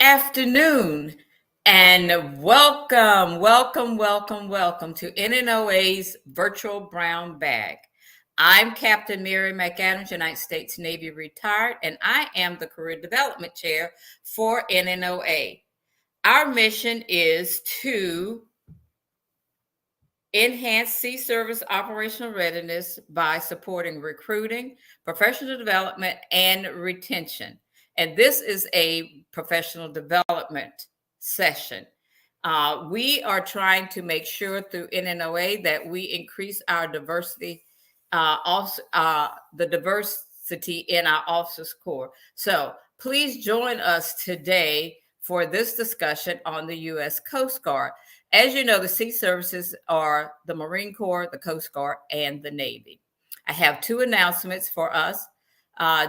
afternoon, and welcome to NNOA's Virtual Brown Bag. I'm Captain Mary McAdams, United States Navy retired, and I am the Career Development Chair for NNOA. Our mission is to enhance sea service operational readiness by supporting recruiting, professional development, and retention. And this is a professional development session. We are trying to make sure through NNOA that we increase our diversity, the diversity in our officers corps. So please join us today for this discussion on the U.S. Coast Guard. As you know, the sea services are the Marine Corps, the Coast Guard, and the Navy. I have two announcements for us.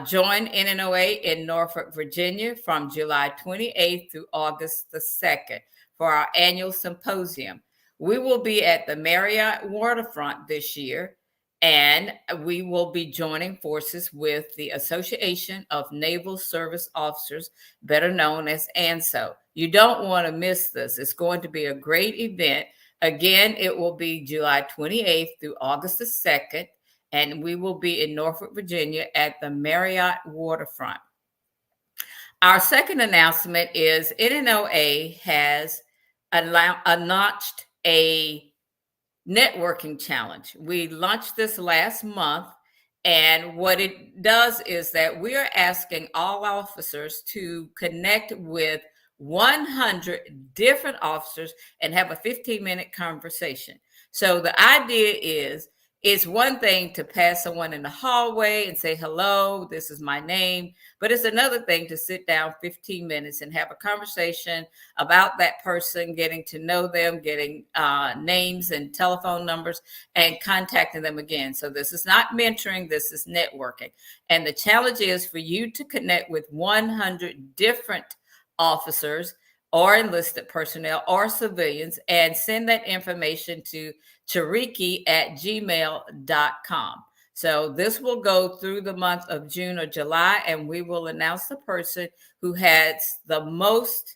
Join NNOA in Norfolk, Virginia from July 28th through August the 2nd for our annual symposium. We will be at the Marriott Waterfront this year, and we will be joining forces with the Association of Naval Service Officers, better known as ANSO. You don't want to miss this. It's going to be a great event. Again, it will be July 28th through August the 2nd, and we will be in Norfolk, Virginia at the Marriott Waterfront. Our second announcement is NNOA has launched a networking challenge. We launched this last month, and what it does is that we are asking all officers to connect with 100 different officers and have a 15-minute conversation. So the idea is, it's one thing to pass someone in the hallway and say, hello, this is my name. But it's another thing to sit down 15 minutes and have a conversation about that person, getting to know them, getting names and telephone numbers, and contacting them again. So this is not mentoring, this is networking. And the challenge is for you to connect with 100 different officers or enlisted personnel or civilians and send that information to chariki@gmail.com. So this will go through the month of June or July, and we will announce the person who has the most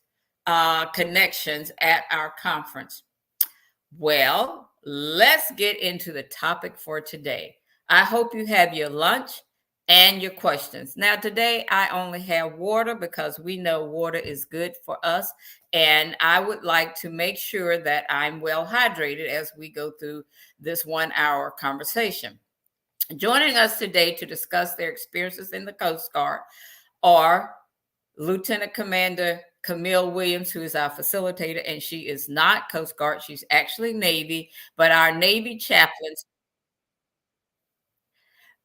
connections at our conference. Well, let's get into the topic for today. I hope you have your lunch and your questions. Now, today I only have water because we know water is good for us. And I would like to make sure that I'm well hydrated as we go through this 1 hour conversation. Joining us today to discuss their experiences in the Coast Guard are Lieutenant Commander Camille Williams, who is our facilitator, and she is not Coast Guard. She's actually Navy, but our Navy chaplains.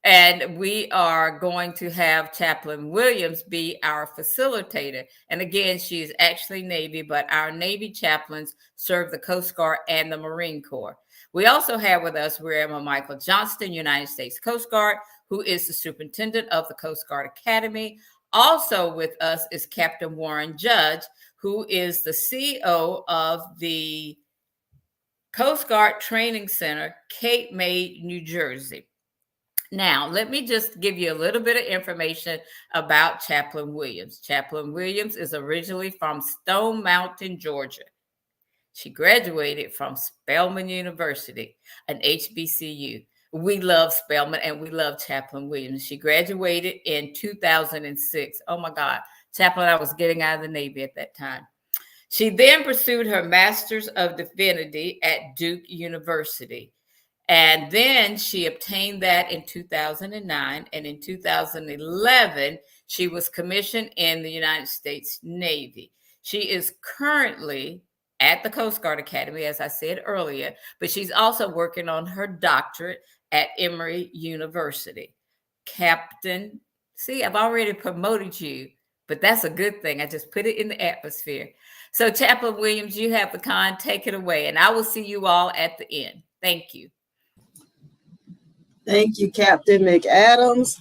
And we are going to have Chaplain Williams be our facilitator. And again, she is actually Navy, but our Navy chaplains serve the Coast Guard and the Marine Corps. We also have with us Rear Michael Johnston, United States Coast Guard, who is the superintendent of the Coast Guard Academy. Also with us is Captain Warren Judge, who is the CEO of the Coast Guard Training Center, Cape May, New Jersey. Now, let me just give you a little bit of information about Chaplain Williams. Chaplain Williams is originally from Stone Mountain, Georgia. She graduated from Spelman University, an HBCU. We love Spelman and we love Chaplain Williams. She graduated in 2006. Oh my God, Chaplain, I was getting out of the Navy at that time. She then pursued her Master's of Divinity at Duke University. And then she obtained that in 2009. And in 2011, she was commissioned in the United States Navy. She is currently at the Coast Guard Academy, as I said earlier, but she's also working on her doctorate at Emory University. Captain, see, I've already promoted you, but that's a good thing. I just put it in the atmosphere. So Chaplain Williams, you have the con, take it away, and I will see you all at the end. Thank you. Thank you, Captain McAdams,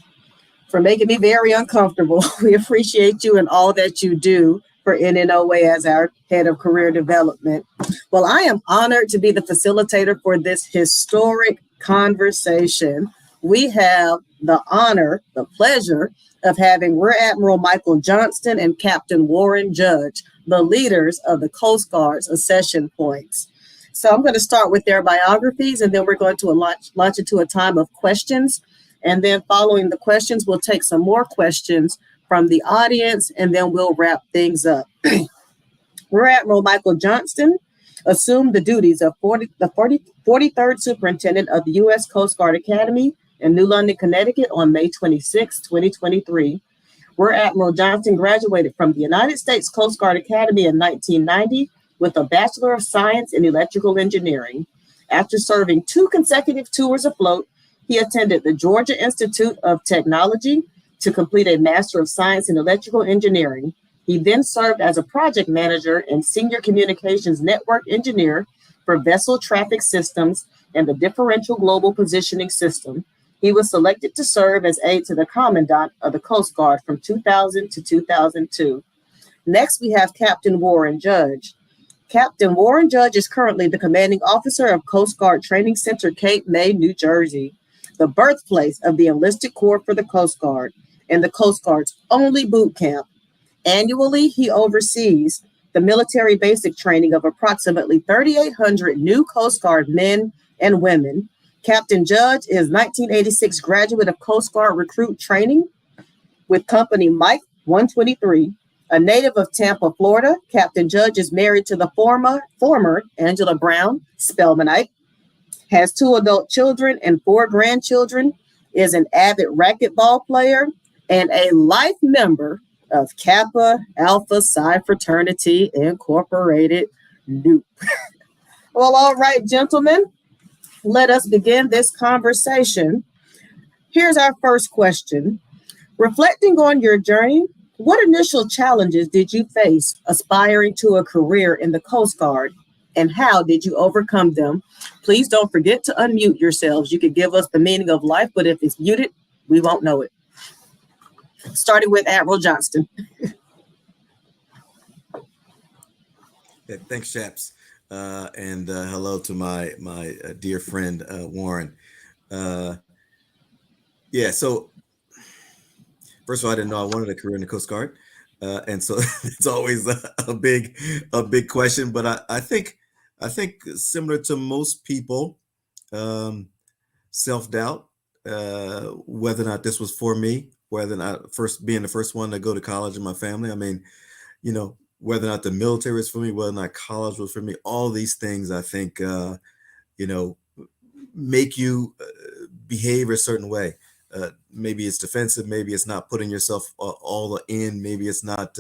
for making me very uncomfortable. We appreciate you and all that you do for NNOA as our head of career development. Well, I am honored to be the facilitator for this historic conversation. We have the honor, the pleasure of having Rear Admiral Michael Johnston and Captain Warren Judge, the leaders of the Coast Guard's accession points. So I'm going to start with their biographies, and then we're going to launch into a time of questions. And then following the questions, we'll take some more questions from the audience, and then we'll wrap things up. Rear Admiral Michael Johnston assumed the duties of 43rd Superintendent of the U.S. Coast Guard Academy in New London, Connecticut on May 26, 2023. Rear Admiral Johnston graduated from the United States Coast Guard Academy in 1990 with a Bachelor of Science in Electrical Engineering. After serving 2 consecutive tours afloat, he attended the Georgia Institute of Technology to complete a Master of Science in Electrical Engineering. He then served as a project manager and senior communications network engineer for vessel traffic systems and the differential global positioning system. He was selected to serve as aide to the Commandant of the Coast Guard from 2000 to 2002. Next, we have Captain Warren Judge. Captain Warren Judge is currently the commanding officer of Coast Guard Training Center, Cape May, New Jersey, the birthplace of the enlisted corps for the Coast Guard and the Coast Guard's only boot camp. Annually, he oversees the military basic training of approximately 3,800 new Coast Guard men and women. Captain Judge is 1986 graduate of Coast Guard recruit training with Company Mike 123. A native of Tampa, Florida, Captain Judge is married to the former Angela Brown, Spelmanite, has 2 adult children and 4 grandchildren, is an avid racquetball player, and a life member of Kappa Alpha Psi Fraternity Incorporated. Nope. Well, all right, gentlemen, let us begin this conversation. Here's our first question. Reflecting on your journey, what initial challenges did you face aspiring to a career in the Coast Guard, and how did you overcome them? Please don't forget to unmute yourselves. You could give us the meaning of life, but if it's muted, we won't know it. Starting with Admiral Johnston. Yeah, thanks, chaps. And hello to my dear friend, Warren. So first of all, I didn't know I wanted a career in the Coast Guard. And so it's always a big question, but I think similar to most people, self-doubt, whether or not this was for me, whether or not being the first one to go to college in my family. I mean, whether or not the military was for me, whether or not college was for me, all these things, I think, make you behave a certain way. Maybe it's defensive, maybe it's not putting yourself all in, maybe it's not,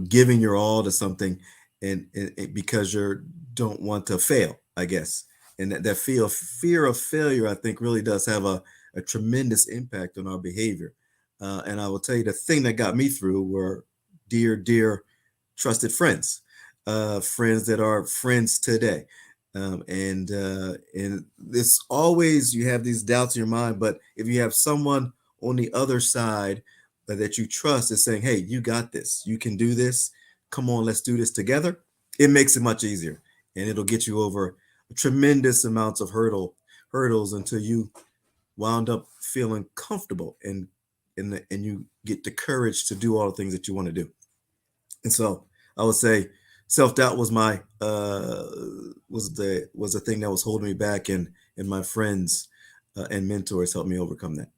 giving your all to something and because you don't want to fail, I guess. And that fear of failure, I think, really does have a tremendous impact on our behavior. And I will tell you, the thing that got me through were dear, trusted friends, friends that are friends today. And it's always, you have these doubts in your mind, but if you have someone on the other side that you trust is saying, hey, you got this, you can do this, come on, let's do this together, it makes it much easier. And it'll get you over tremendous amounts of hurdles until you wound up feeling comfortable and you get the courage to do all the things that you want to do. And so I would say self-doubt was my was the thing that was holding me back, and my friends and mentors helped me overcome that.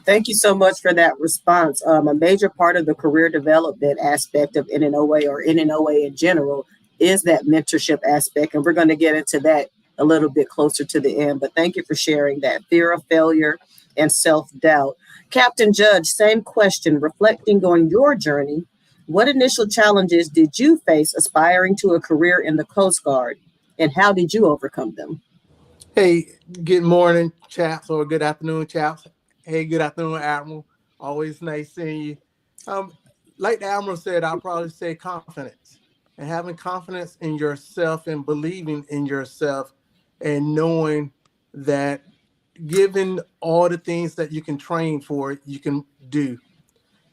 Thank you so much for that response. A major part of the career development aspect of NNOA, or NNOA in general, is that mentorship aspect. And we're going to get into that a little bit closer to the end. But thank you for sharing that fear of failure and self-doubt. Captain Judge, same question. Reflecting on your journey, what initial challenges did you face aspiring to a career in the Coast Guard, and how did you overcome them? Hey, good morning, chaps, or good afternoon, chaps. Hey, good afternoon, Admiral. Always nice seeing you. Like the Admiral said, I'll probably say confidence, and having confidence in yourself and believing in yourself and knowing that given all the things that you can train for, you can do.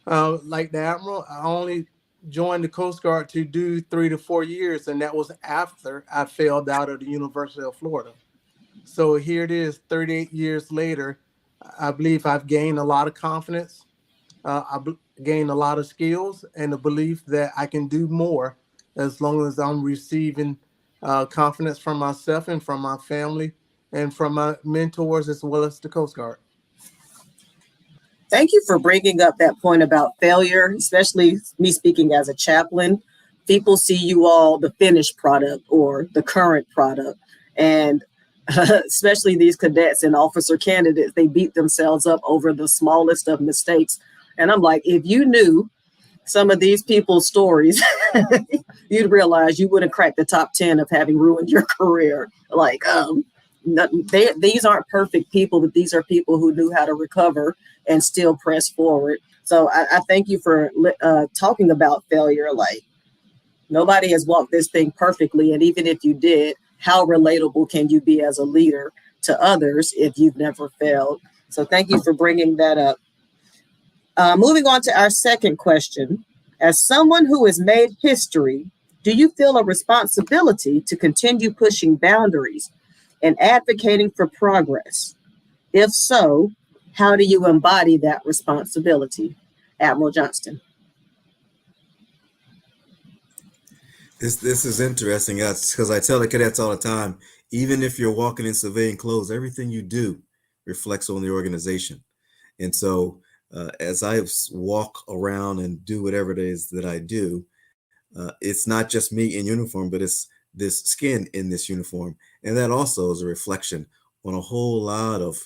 Like the Admiral, I only joined the Coast Guard to do 3 to 4 years, and that was after I failed out of the University of Florida. So here it is, 38 years later. I believe I've gained a lot of confidence. Gained a lot of skills and the belief that I can do more as long as I'm receiving confidence from myself and from my family and from my mentors as well as the Coast Guard. Thank you for bringing up that point about failure, especially me speaking as a chaplain. People see you all the finished product or the current product. And especially these cadets and officer candidates, they beat themselves up over the smallest of mistakes. And I'm like, if you knew some of these people's stories, you'd realize you wouldn't crack the top 10 of having ruined your career. Like, these aren't perfect people, but these are people who knew how to recover and still press forward. So I thank you for talking about failure. Like, nobody has walked this thing perfectly. And even if you did, how relatable can you be as a leader to others if you've never failed? So thank you for bringing that up. Moving on to our second question. As someone who has made history, do you feel a responsibility to continue pushing boundaries and advocating for progress? If so, how do you embody that responsibility? Admiral Johnston. This is interesting because I tell the cadets all the time, even if you're walking in civilian clothes, everything you do reflects on the organization. And so as I walk around and do whatever it is that I do, it's not just me in uniform, but it's this skin in this uniform. And that also is a reflection on a whole lot of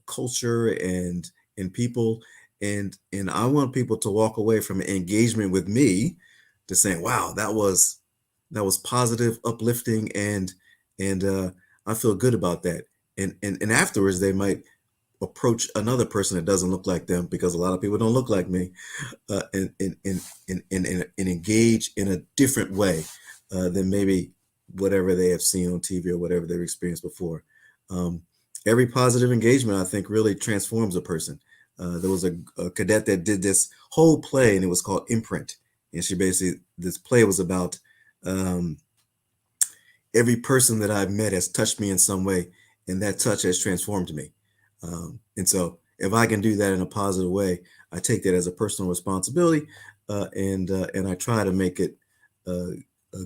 culture and people. And I want people to walk away from engagement with me to saying, wow, that was positive, uplifting, and I feel good about that. And afterwards they might approach another person that doesn't look like them, because a lot of people don't look like me, and engage in a different way than maybe whatever they have seen on TV or whatever they've experienced before. Every positive engagement, I think, really transforms a person. There was a cadet that did this whole play, and it was called Imprint. And this play was about every person that I've met has touched me in some way, and that touch has transformed me. And so if I can do that in a positive way, I take that as a personal responsibility, and I try to make it a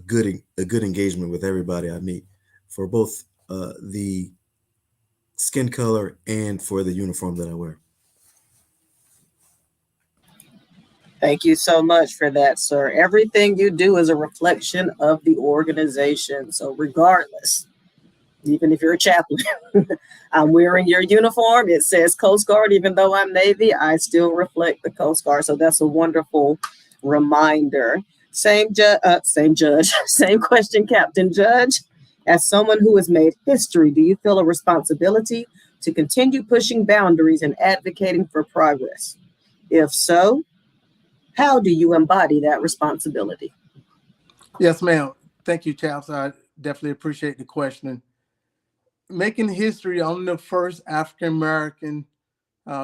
good engagement with everybody I meet, for both the skin color and for the uniform that I wear. Thank you so much for that, sir. Everything you do is a reflection of the organization. So regardless, even if you're a chaplain, I'm wearing your uniform. It says Coast Guard. Even though I'm Navy, I still reflect the Coast Guard. So that's a wonderful reminder. Same question, Captain Judge. As someone who has made history, do you feel a responsibility to continue pushing boundaries and advocating for progress? If so, how do you embody that responsibility? Yes, ma'am. Thank you, Chaps. I definitely appreciate the question. Making history, I'm the first African-American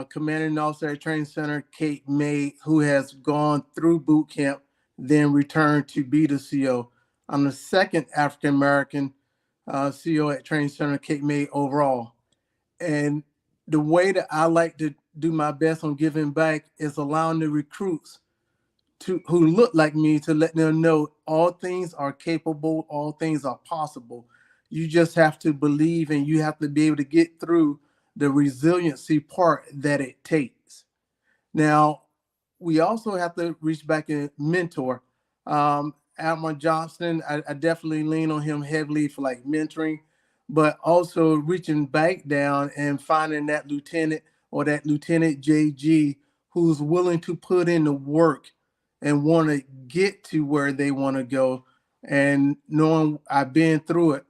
commanding officer at Training Center, Cape May, who has gone through boot camp, then returned to be the CO. I'm the second African-American CO at Training Center, Cape May overall. And the way that I like to do my best on giving back is allowing the recruits who look like me to let them know all things are capable, all things are possible. You just have to believe, and you have to be able to get through the resiliency part that it takes. Now, we also have to reach back and mentor. Admiral Johnston, I definitely lean on him heavily for like mentoring, but also reaching back down and finding that lieutenant or that Lieutenant JG who's willing to put in the work and want to get to where they want to go. And knowing I've been through it,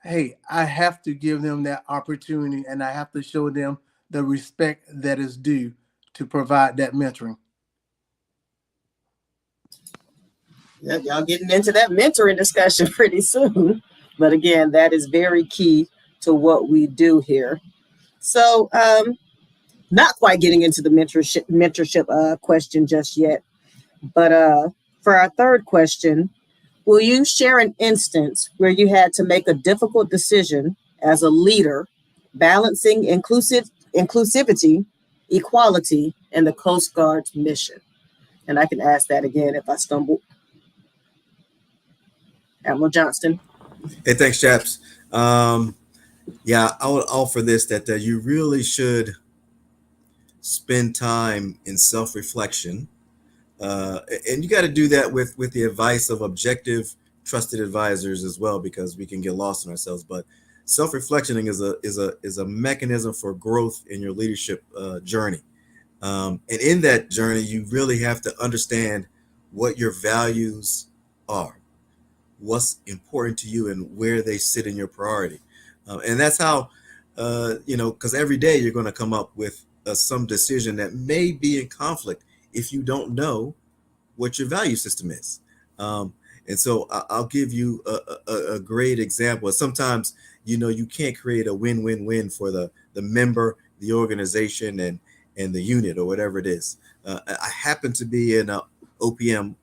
hey, I have to give them that opportunity, and I have to show them the respect that is due to provide that mentoring. Yeah, y'all getting into that mentoring discussion pretty soon. But again, that is very key to what we do here. So not quite getting into the mentorship question just yet. But for our third question, will you share an instance where you had to make a difficult decision as a leader, balancing inclusivity, equality, and the Coast Guard's mission? And I can ask that again if I stumble. Admiral Johnston. Hey, thanks, chaps. Yeah, I would offer this that you really should spend time in self-reflection, and you got to do that with the advice of objective, trusted advisors as well, because we can get lost in ourselves. But self-reflectioning is a mechanism for growth in your leadership journey, and in that journey, you really have to understand what your values are, what's important to you, and where they sit in your priority. And that's how, because every day you're going to come up with some decision that may be in conflict if you don't know what your value system is. And so I'll give you a great example. Sometimes, you can't create a win-win-win for the member, the organization, and the unit, or whatever it is. I happen to be in OPM,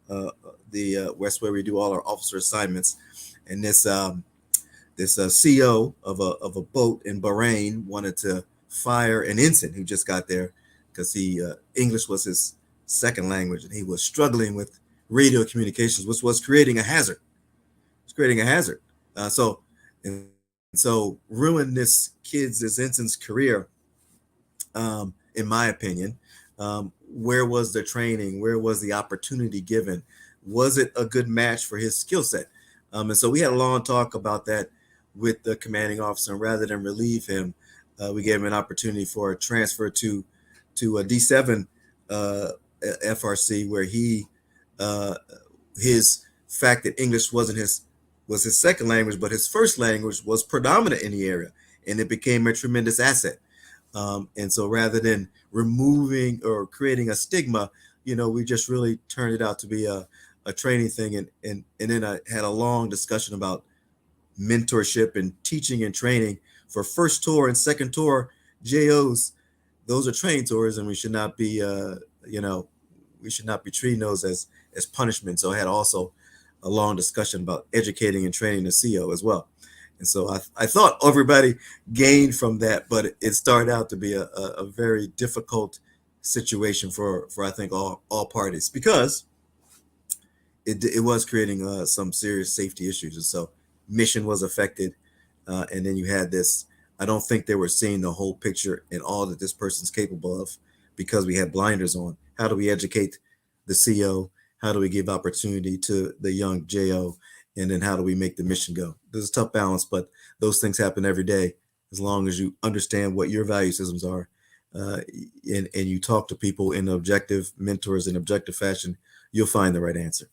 West, where we do all our officer assignments, and this CO of a boat in Bahrain wanted to fire an ensign who just got there because English was his second language, and he was struggling with radio communications, which was creating a hazard. It's creating a hazard. So ruin this ensign's career, in my opinion. Where was the training? Where was the opportunity given? Was it a good match for his skill set? And so we had a long talk about that with the commanding officer, and rather than relieve him, we gave him an opportunity for a transfer to a D7 FRC, where his fact that English was his second language, but his first language was predominant in the area, and it became a tremendous asset. And so rather than removing or creating a stigma, we just really turned it out to be a training thing. And then I had a long discussion about mentorship and teaching and training for first tour and second tour JOs. Those are training tours, and we should not be, treating those as punishment. So I had also a long discussion about educating and training the CO as well. And so I thought everybody gained from that, but it started out to be a very difficult situation for I think all parties, because it was creating some serious safety issues. And so mission was affected. And then you had this, I don't think they were seeing the whole picture and all that this person's capable of, because we had blinders on. How do we educate the CO? How do we give opportunity to the young JO? And then how do we make the mission go? There's a tough balance, but those things happen every day. As long as you understand what your value systems are, and you talk to people in objective mentors in objective fashion, you'll find the right answer.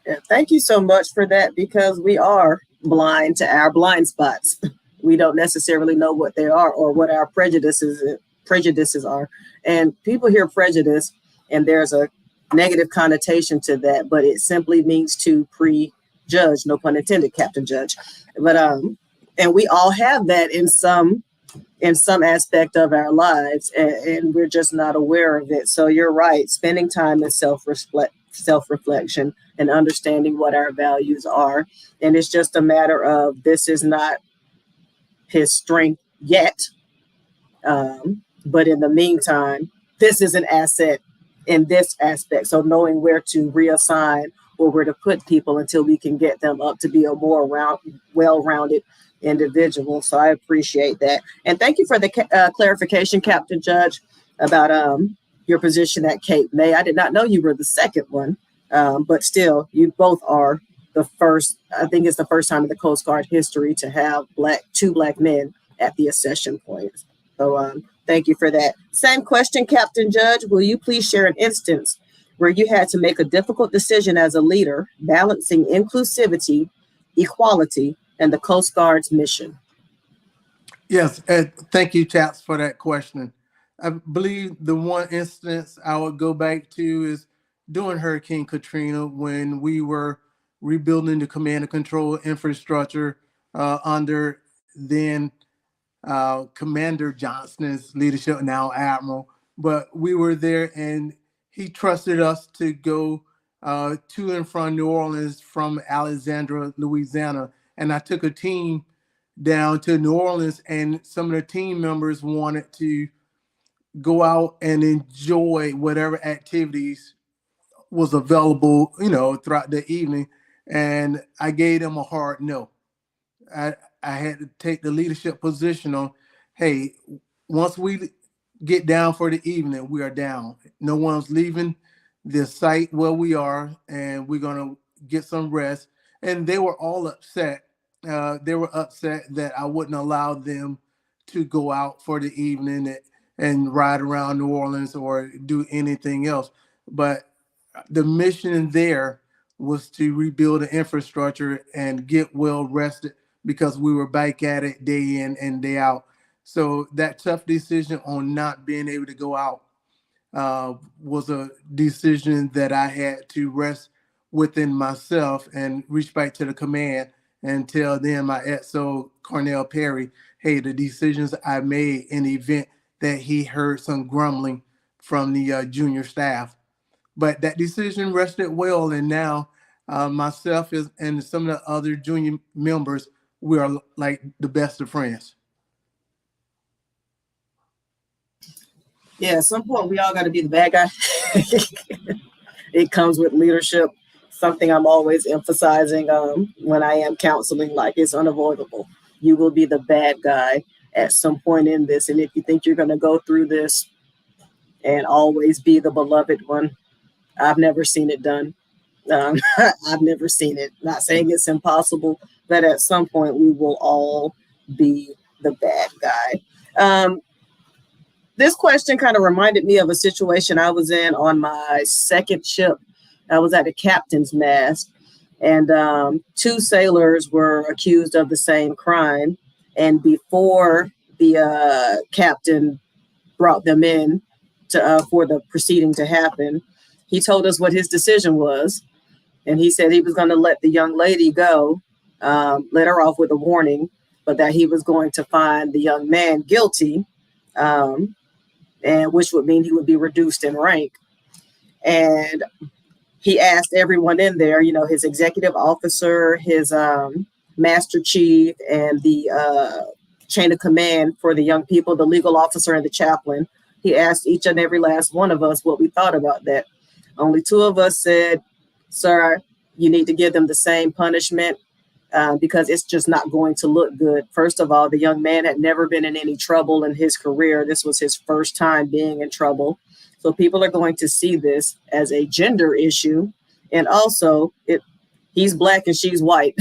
Yeah, thank you so much for that, because we are blind to our blind spots. We don't necessarily know what they are or what our prejudices are. And people hear prejudice and there's a negative connotation to that, but it simply means to prejudge, no pun intended, Captain Judge. But and we all have that in some aspect of our lives, and we're just not aware of it. So you're right, spending time in self-reflection and understanding what our values are. And it's just a matter of, this is not his strength yet, but in the meantime, this is an asset in this aspect. So knowing where to reassign or where to put people until we can get them up to be a more well-rounded individual. So I appreciate that. And thank you for the clarification, Captain Judge, about your position at Cape May. I did not know you were the second one, but still, you both are the first. I think it's the first time in the Coast Guard history to have two black men at the accession point. So thank you for that. Same question, Captain Judge. Will you please share an instance where you had to make a difficult decision as a leader, balancing inclusivity, equality, and the Coast Guard's mission? Yes, thank you, chaps, for that question. I believe the one instance I would go back to is during Hurricane Katrina, when we were rebuilding the command and control infrastructure under then Commander Johnston's leadership, now Admiral. But we were there, and he trusted us to go to and from New Orleans from Alexandria, Louisiana. And I took a team down to New Orleans, and some of the team members wanted to go out and enjoy whatever activities was available, throughout the evening. And I gave them a hard no. I had to take the leadership position on, hey, once we get down for the evening, we are down. No one's leaving the site where we are, and we're going to get some rest. And they were all upset. They were upset that I wouldn't allow them to go out for the evening and ride around New Orleans or do anything else. But the mission there was to rebuild the infrastructure and get well rested, because we were back at it day in and day out. So that tough decision on not being able to go out was a decision that I had to rest within myself and reach back to the command and tell them, my XO Cornell Perry, hey, the decisions I made in the event that he heard some grumbling from the junior staff. But that decision rested well, and now myself and some of the other junior members, we are like the best of friends. Yeah, at some point we all got to be the bad guy. It comes with leadership. Something I'm always emphasizing when I am counseling, like, it's unavoidable. You will be the bad guy at some point in this. And if you think you're going to go through this and always be the beloved one, I've never seen it done. I've never seen it. Not saying it's impossible, but at some point we will all be the bad guy. This question kind of reminded me of a situation I was in on my second ship. I was at a captain's mast, and two sailors were accused of the same crime. And before the captain brought them in for the proceeding to happen, he told us what his decision was. And he said he was going to let the young lady go, let her off with a warning, but that he was going to find the young man guilty, and which would mean he would be reduced in rank. And he asked everyone in there, his executive officer, his master chief, and the chain of command for the young people, the legal officer and the chaplain. He asked each and every last one of us what we thought about that. Only two of us said, sir, you need to give them the same punishment because it's just not going to look good. First of all, the young man had never been in any trouble in his career. This was his first time being in trouble. So people are going to see this as a gender issue. And also, he's black and she's white.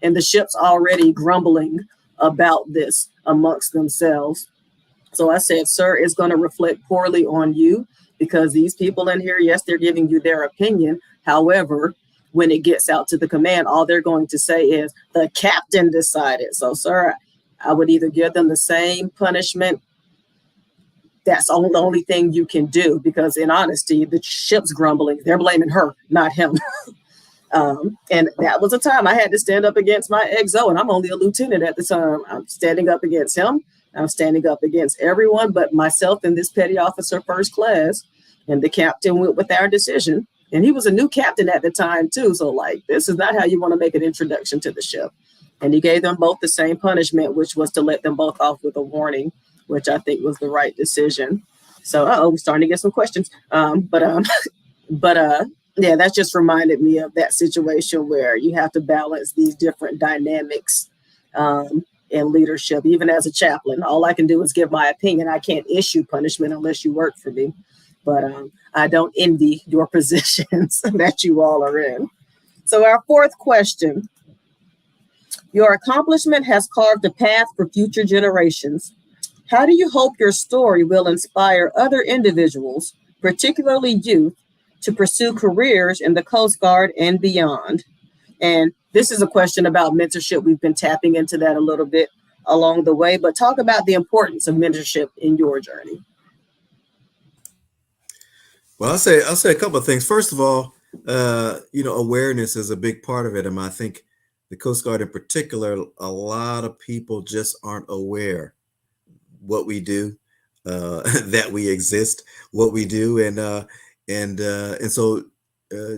And the ship's already grumbling about this amongst themselves. So I said, sir, it's going to reflect poorly on you, because these people in here, yes, they're giving you their opinion. However, when it gets out to the command, all they're going to say is the captain decided. So, sir, I would either give them the same punishment. That's the only thing you can do, because in honesty, the ship's grumbling. They're blaming her, not him. And that was a time I had to stand up against my XO, and I'm only a lieutenant at the time. I'm standing up against him. I'm standing up against everyone but myself and this petty officer first class. And the captain went with our decision. And he was a new captain at the time, too. So, this is not how you want to make an introduction to the ship. And he gave them both the same punishment, which was to let them both off with a warning, which I think was the right decision. So, we're starting to get some questions. Yeah, that just reminded me of that situation where you have to balance these different dynamics in leadership. Even as a chaplain, all I can do is give my opinion. I can't issue punishment unless you work for me. But I don't envy your positions that you all are in. So our fourth question: your accomplishment has carved a path for future generations. How do you hope your story will inspire other individuals, particularly youth, to pursue careers in the Coast Guard and beyond? And this is a question about mentorship. We've been tapping into that a little bit along the way, but talk about the importance of mentorship in your journey. Well, I'll say a couple of things. First of all, awareness is a big part of it. And I think the Coast Guard in particular, a lot of people just aren't aware what we do, that we exist, what we do. And so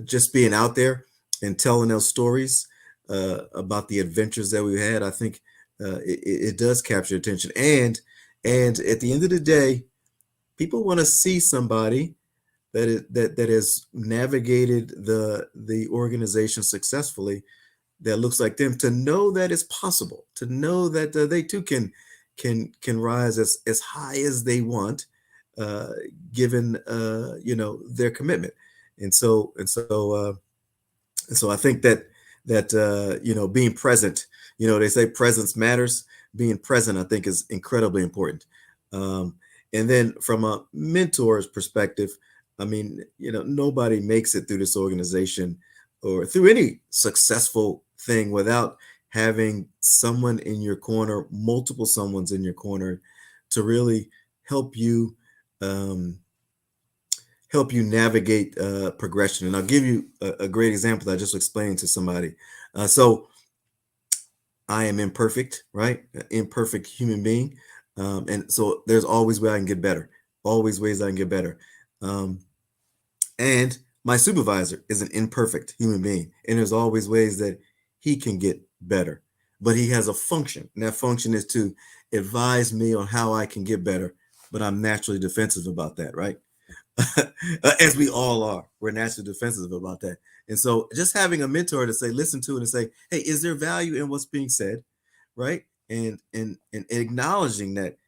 just being out there and telling those stories about the adventures that we've had, I think it does capture attention. And at the end of the day, people want to see somebody that has navigated the organization successfully, that looks like them, to know that it's possible, to know that they too can rise as high as they want, given their commitment. And so I think that being present, they say presence matters. Being present, I think, is incredibly important. And then from a mentor's perspective, I mean, nobody makes it through this organization or through any successful thing without having someone in your corner, multiple someones in your corner, to really help you navigate progression. And I'll give you a great example that I just explained to somebody. So I am imperfect, right? Imperfect human being. And so there's always ways I can get better, always ways I can get better. And my supervisor is an imperfect human being, and there's always ways that he can get better, but he has a function, and that function is to advise me on how I can get better. But I'm naturally defensive about that, right? As we all are, we're naturally defensive about that. And so just having a mentor to say, listen to it and say, hey, is there value in what's being said, right? And acknowledging that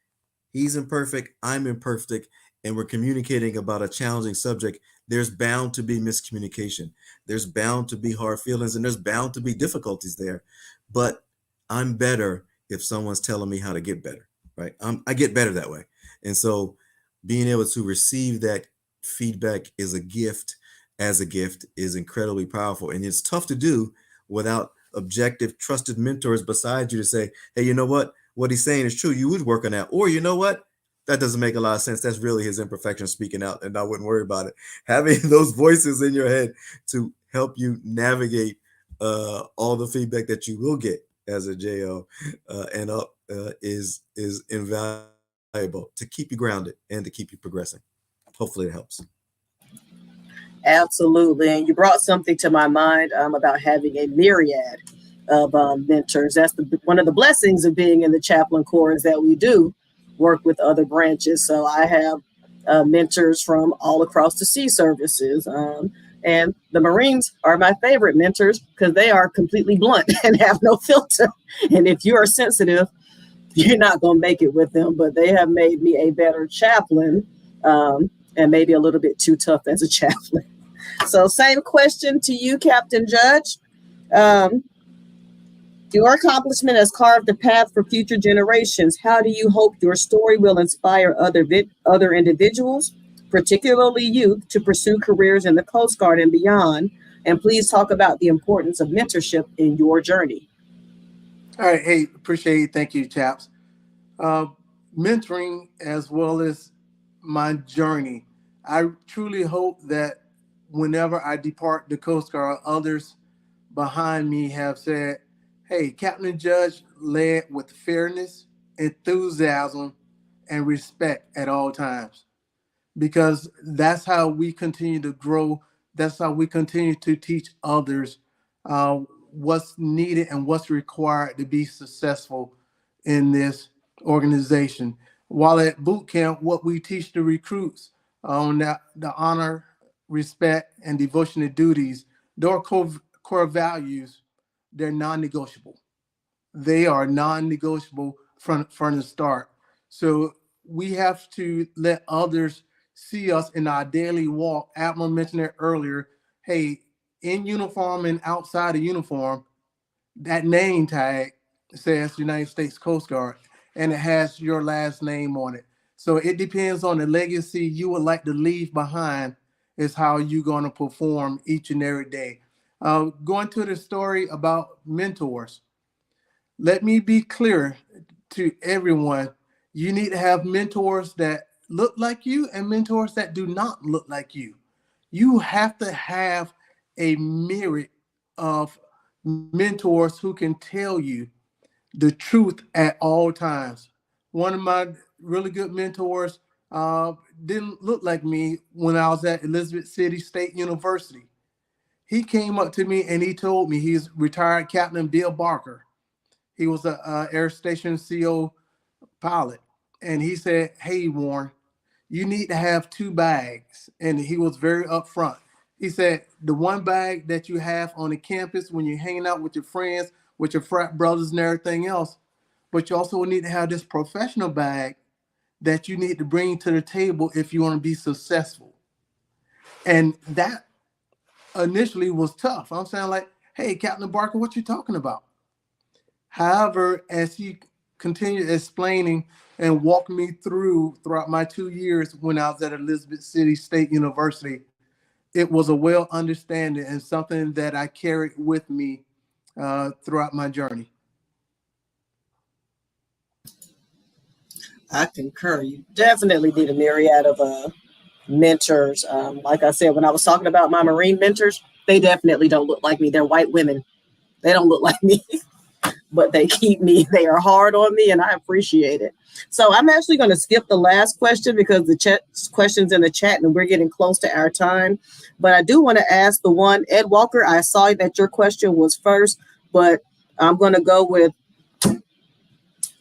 he's imperfect, I'm imperfect, and we're communicating about a challenging subject. There's bound to be miscommunication. There's bound to be hard feelings, and there's bound to be difficulties there. But I'm better if someone's telling me how to get better, right? I get better that way. And so being able to receive that feedback is a gift, is incredibly powerful. And it's tough to do without objective, trusted mentors beside you to say, hey, you know what he's saying is true. You would work on that. Or you know what? That doesn't make a lot of sense. That's really his imperfection speaking out, and I wouldn't worry about it. Having those voices in your head to help you navigate all the feedback that you will get as a JO and up is invaluable to keep you grounded and to keep you progressing. Hopefully it helps. Absolutely. And you brought something to my mind about having a myriad of mentors. That's one of the blessings of being in the chaplain corps, is that we do work with other branches. So I have mentors from all across the sea services. And the Marines are my favorite mentors because they are completely blunt and have no filter. And if you are sensitive, you're not going to make it with them. But they have made me a better chaplain, and maybe a little bit too tough as a chaplain. So same question to you, Captain Judge. Your accomplishment has carved the path for future generations. How do you hope your story will inspire other individuals, particularly youth, to pursue careers in the Coast Guard and beyond? And please talk about the importance of mentorship in your journey. All right. Hey, appreciate it. Thank you, chaps. Mentoring as well as my journey. I truly hope that whenever I depart the Coast Guard, others behind me have said, hey, Captain Judge led with fairness, enthusiasm, and respect at all times. Because that's how we continue to grow. That's how we continue to teach others what's needed and what's required to be successful in this organization. While at boot camp, what we teach the recruits on the honor, respect, and devotion to duties, their core values, they're non-negotiable. They are non-negotiable from the start. So we have to let others see us in our daily walk. Admiral mentioned it earlier. Hey, in uniform and outside of uniform, that name tag says United States Coast Guard, and it has your last name on it. So it depends on the legacy you would like to leave behind is how you're going to perform each and every day. Going to the story about mentors. Let me be clear to everyone. You need to have mentors that look like you and mentors that do not look like you. You have to have a myriad of mentors who can tell you the truth at all times. One of my really good mentors didn't look like me when I was at Elizabeth City State University. He came up to me and he told me, he's retired Captain Bill Barker. He was a Air Station CO pilot. And he said, "Hey, Warren, you need to have 2 bags." And he was very upfront. He said, "The one bag that you have on the campus when you're hanging out with your friends, with your frat brothers and everything else, but you also need to have this professional bag that you need to bring to the table if you want to be successful." And that initially was tough. I'm saying like, "Hey, Captain Barker, what you talking about?" However, as he continued explaining and walking me throughout my 2 years when I was at Elizabeth City State University, it was a well understanding and something that I carried with me throughout my journey. I concur. You definitely need a myriad of mentors. Like I said, when I was talking about my Marine mentors, they definitely don't look like me. They're white women. They don't look like me, but they keep me. They are hard on me, and I appreciate it. So I'm actually going to skip the last question because the questions in the chat, and we're getting close to our time. But I do want to ask the one, Ed Walker. I saw that your question was first, but I'm going to go with, I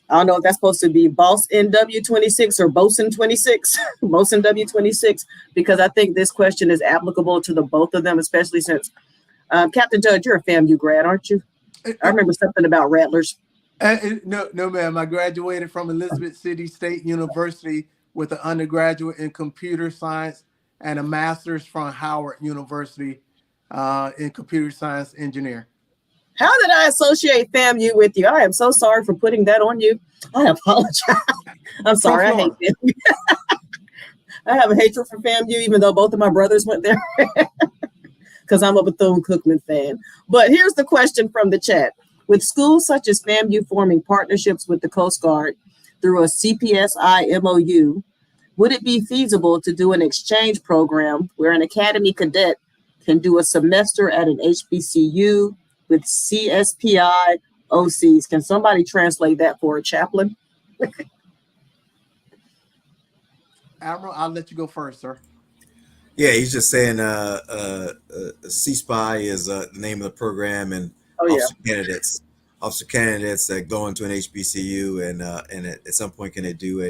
don't know if that's supposed to be Boss NW26 or Bosun 26, Bosun W26, because I think this question is applicable to the both of them, especially since Captain Judge, you're a FAMU grad, aren't you? I remember something about Rattlers. No, ma'am. I graduated from Elizabeth City State University with an undergraduate in computer science and a master's from Howard University in computer science engineer. How did I associate FAMU with you? I am so sorry for putting that on you. I apologize. I'm sorry. I hate FAMU. I have a hatred for FAMU, even though both of my brothers went there, because I'm a Bethune-Cookman fan. But here's the question from the chat. With schools such as FAMU forming partnerships with the Coast Guard through a CPSI MOU, would it be feasible to do an exchange program where an academy cadet can do a semester at an HBCU with CSPI OCs? Can somebody translate that for a chaplain? Admiral, I'll let you go first, sir. Yeah, he's just saying CSPI is the name of the program, and officer candidates that go into an HBCU and at some point can they do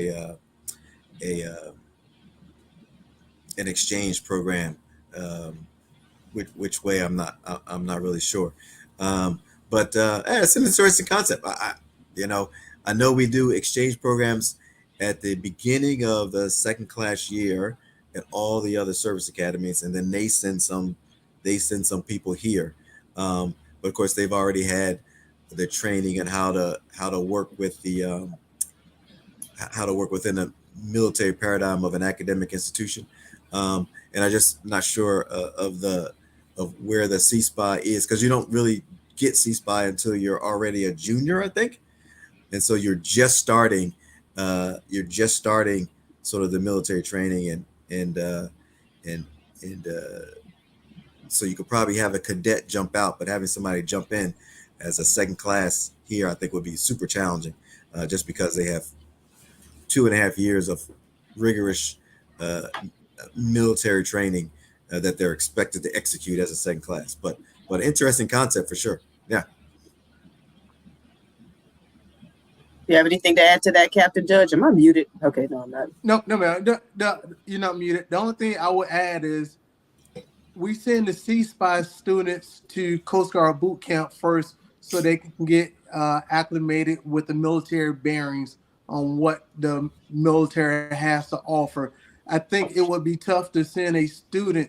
an exchange program, which way I'm not really sure, but it's an interesting concept. I know we do exchange programs at the beginning of the second class year at all the other service academies, and then they send some people here, but of course they've already had the training on how to work with the how to work within a military paradigm of an academic institution, and I'm just not sure of where the CSPI is, because you don't really get CSPI until you're already a junior, I think, and so you're just starting sort of the military training, and so you could probably have a cadet jump out, but having somebody jump in as a second class here, I think would be super challenging, just because they have 2.5 years of rigorous military training that they're expected to execute as a second class. But interesting concept for sure. Yeah. You have anything to add to that, Captain Judge? Am I muted? Okay, no, I'm not. No, man. You're not muted. The only thing I would add is we send the CSPI students to Coast Guard boot camp first so they can get acclimated with the military bearings on what the military has to offer. I think it would be tough to send a student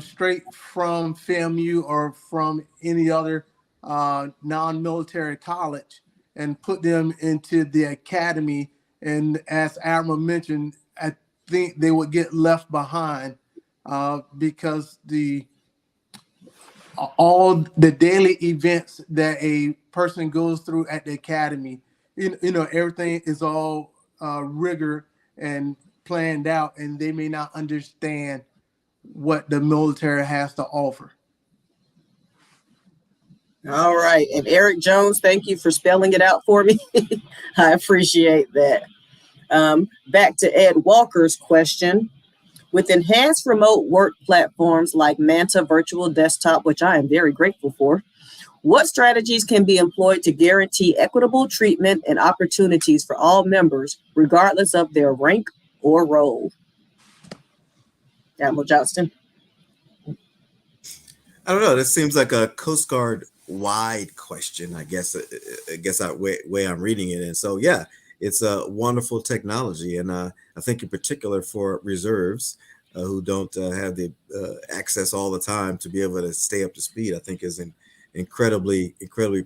straight from FAMU or from any other non-military college and put them into the academy. And as Admiral mentioned, I think they would get left behind because all the daily events that a person goes through at the academy, everything is all rigor and planned out, and they may not understand what the military has to offer. All right. And Eric Jones, thank you for spelling it out for me. I appreciate that. Back to Ed Walker's question. With enhanced remote work platforms like Manta Virtual Desktop, which I am very grateful for, What strategies can be employed to guarantee equitable treatment and opportunities for all members, regardless of their rank or role? Admiral Johnston. I don't know. This seems like a Coast Guard wide question. I guess way I'm reading it, and so yeah, it's a wonderful technology, and I think in particular for reserves who don't have the access all the time to be able to stay up to speed, I think is incredibly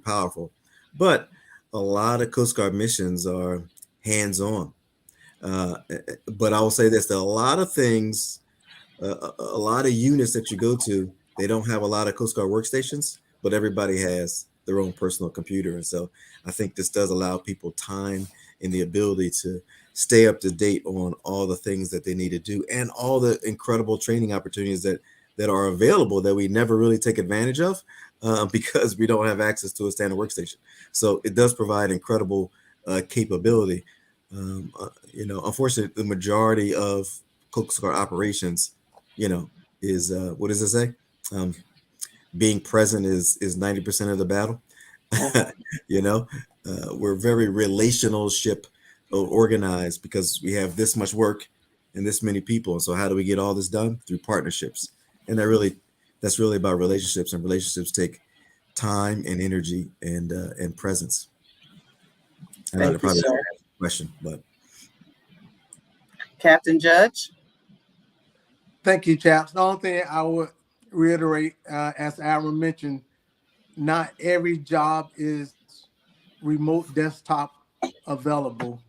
powerful. But a lot of Coast Guard missions are hands on. But I will say this: there are a lot of things, a lot of units that you go to. They don't have a lot of Coast Guard workstations, but everybody has their own personal computer. And so I think this does allow people time and the ability to stay up to date on all the things that they need to do and all the incredible training opportunities that are available that we never really take advantage of because we don't have access to a standard workstation. So it does provide incredible capability. Unfortunately, the majority of Coast Guard operations, is what does it say? Being present is 90% of the battle. We're very relational ship organized because we have this much work and this many people. And so how do we get all this done? Through partnerships. And that's really about relationships, and relationships take time and energy and presence. And Thank you, probably sir. Question, but Captain Judge. Thank you, chaps. The only thing I would reiterate, as Aaron mentioned, not every job is remote desktop available.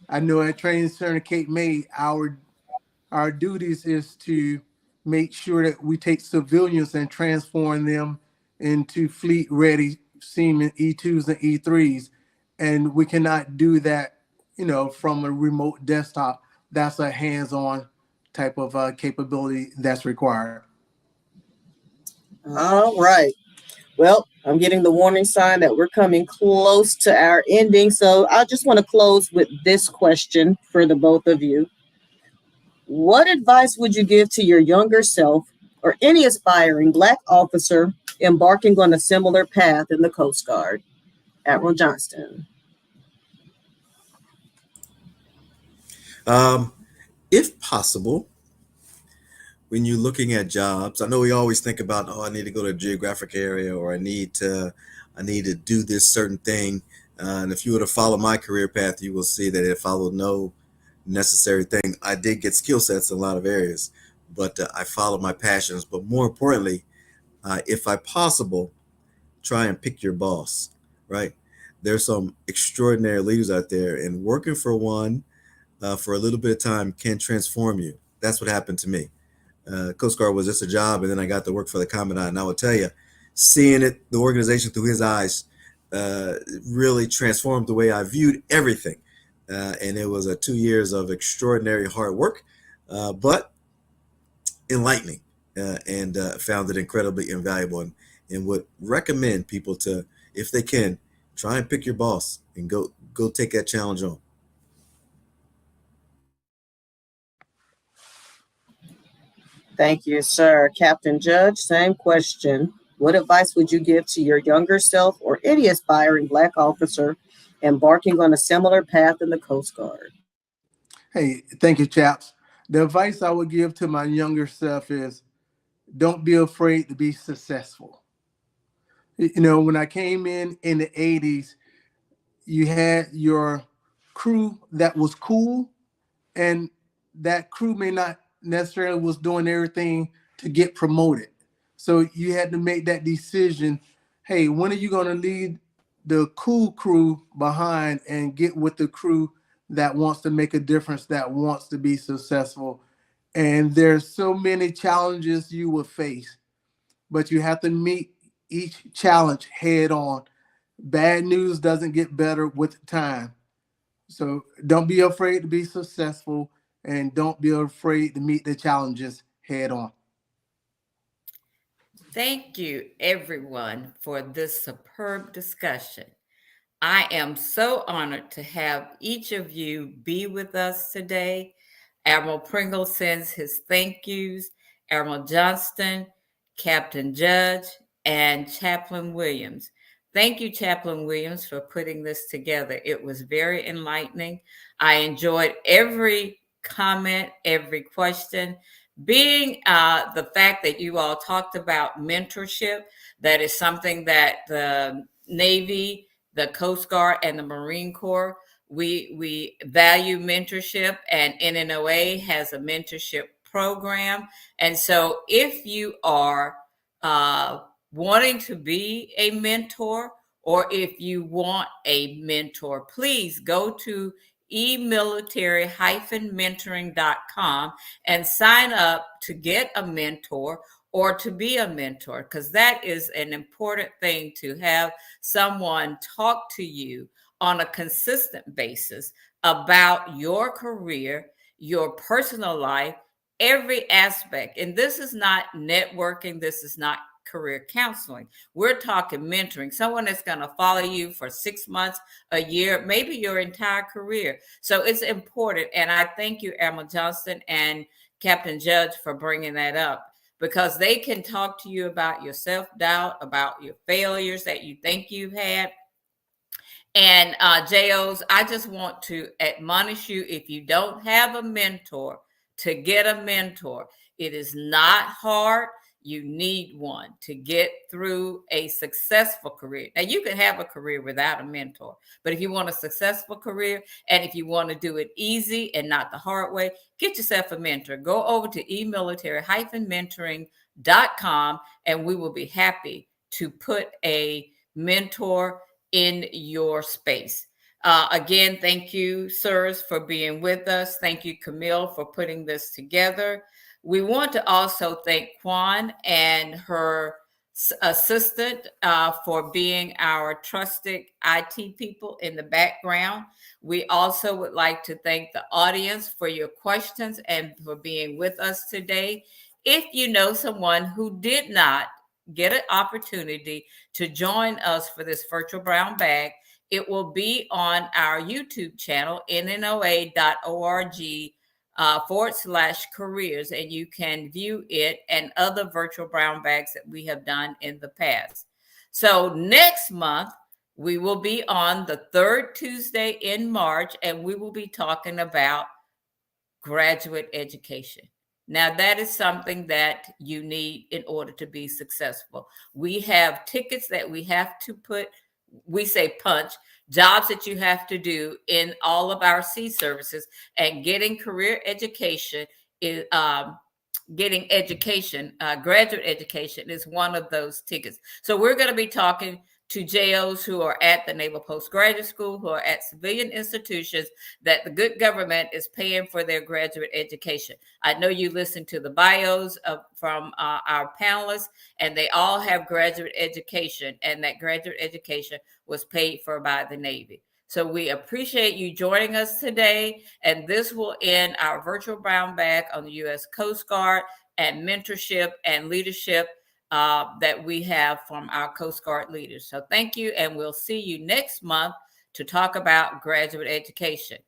I know at Training Center Cape May, our duties is to make sure that we take civilians and transform them into fleet-ready seamen E2s and E3s, and we cannot do that, from a remote desktop. That's a hands-on type of capability that's required. All right. Well, I'm getting the warning sign that we're coming close to our ending. So I just want to close with this question for the both of you. What advice would you give to your younger self or any aspiring Black officer embarking on a similar path in the Coast Guard? Admiral Johnston. If possible, when you're looking at jobs, I know we always think about, I need to go to a geographic area, or I need to do this certain thing. And if you were to follow my career path, you will see that it followed no necessary thing. I did get skill sets in a lot of areas, but I followed my passions. But more importantly, if I possible, try and pick your boss, right? There's some extraordinary leaders out there, and working for one for a little bit of time can transform you. That's what happened to me. Coast Guard was just a job, and then I got to work for the Commandant. And I will tell you, seeing the organization through his eyes really transformed the way I viewed everything. And it was 2 years of extraordinary hard work, but enlightening, and found it incredibly invaluable, and would recommend people to, if they can, try and pick your boss and go take that challenge on. Thank you, sir. Captain Judge, same question. What advice would you give to your younger self or any aspiring Black officer embarking on a similar path in the Coast Guard? Hey, thank you, chaps. The advice I would give to my younger self is, don't be afraid to be successful. When I came in the 80s, you had your crew that was cool, and that crew may not necessarily was doing everything to get promoted. So you had to make that decision. Hey, when are you going to leave the cool crew behind and get with the crew that wants to make a difference, that wants to be successful? And there's so many challenges you will face, but you have to meet each challenge head on. Bad news doesn't get better with time. So don't be afraid to be successful, and don't be afraid to meet the challenges head on. Thank you, everyone, for this superb discussion. I am so honored to have each of you be with us today. Admiral Pringle sends his thank yous. Admiral Johnston, Captain Judge, and Chaplain Williams. Thank you, Chaplain Williams, for putting this together. It was very enlightening. I enjoyed every comment, every question. Being the fact that you all talked about mentorship, that is something that the Navy, the Coast Guard, and the Marine Corps, we value mentorship, and NNOA has a mentorship program. And so if you are wanting to be a mentor, or if you want a mentor, please go to emilitary-mentoring.com and sign up to get a mentor or to be a mentor, because that is an important thing, to have someone talk to you on a consistent basis about your career, your personal life, every aspect. And this is not networking, this is not career counseling. We're talking mentoring, someone that's going to follow you for 6 months, a year, maybe your entire career. So it's important. And I thank you, Admiral Johnston and Captain Judge, for bringing that up, because they can talk to you about your self-doubt, about your failures that you think you've had. And JOs, I just want to admonish you, if you don't have a mentor, to get a mentor. It is not hard. You need one to get through a successful career. Now, you can have a career without a mentor, but if you want a successful career, and if you want to do it easy and not the hard way, get yourself a mentor. Go over to emilitary-mentoring.com, and we will be happy to put a mentor in your space. Again, thank you, sirs, for being with us. Thank you, Camille, for putting this together. We want to also thank Kwan and her assistant for being our trusted IT people in the background. We also would like to thank the audience for your questions and for being with us today. If you know someone who did not get an opportunity to join us for this virtual brown bag, it will be on our YouTube channel, NNOA.org /careers, and you can view it and other virtual brown bags that we have done in the past. So next month, we will be on the third Tuesday in March, and we will be talking about graduate education. Now, that is something that you need in order to be successful. We have tickets that we have to put, we say punch, jobs that you have to do in all of our C services, and getting career education is graduate education is one of those tickets. So we're going to be talking to JOs who are at the Naval Postgraduate School, who are at civilian institutions that the good government is paying for their graduate education. I know you listened to the bios from our panelists, and they all have graduate education, and that graduate education was paid for by the Navy. So we appreciate you joining us today, and this will end our virtual brown bag on the U.S. Coast Guard and mentorship and leadership that we have from our Coast Guard leaders. So thank you, and we'll see you next month to talk about graduate education.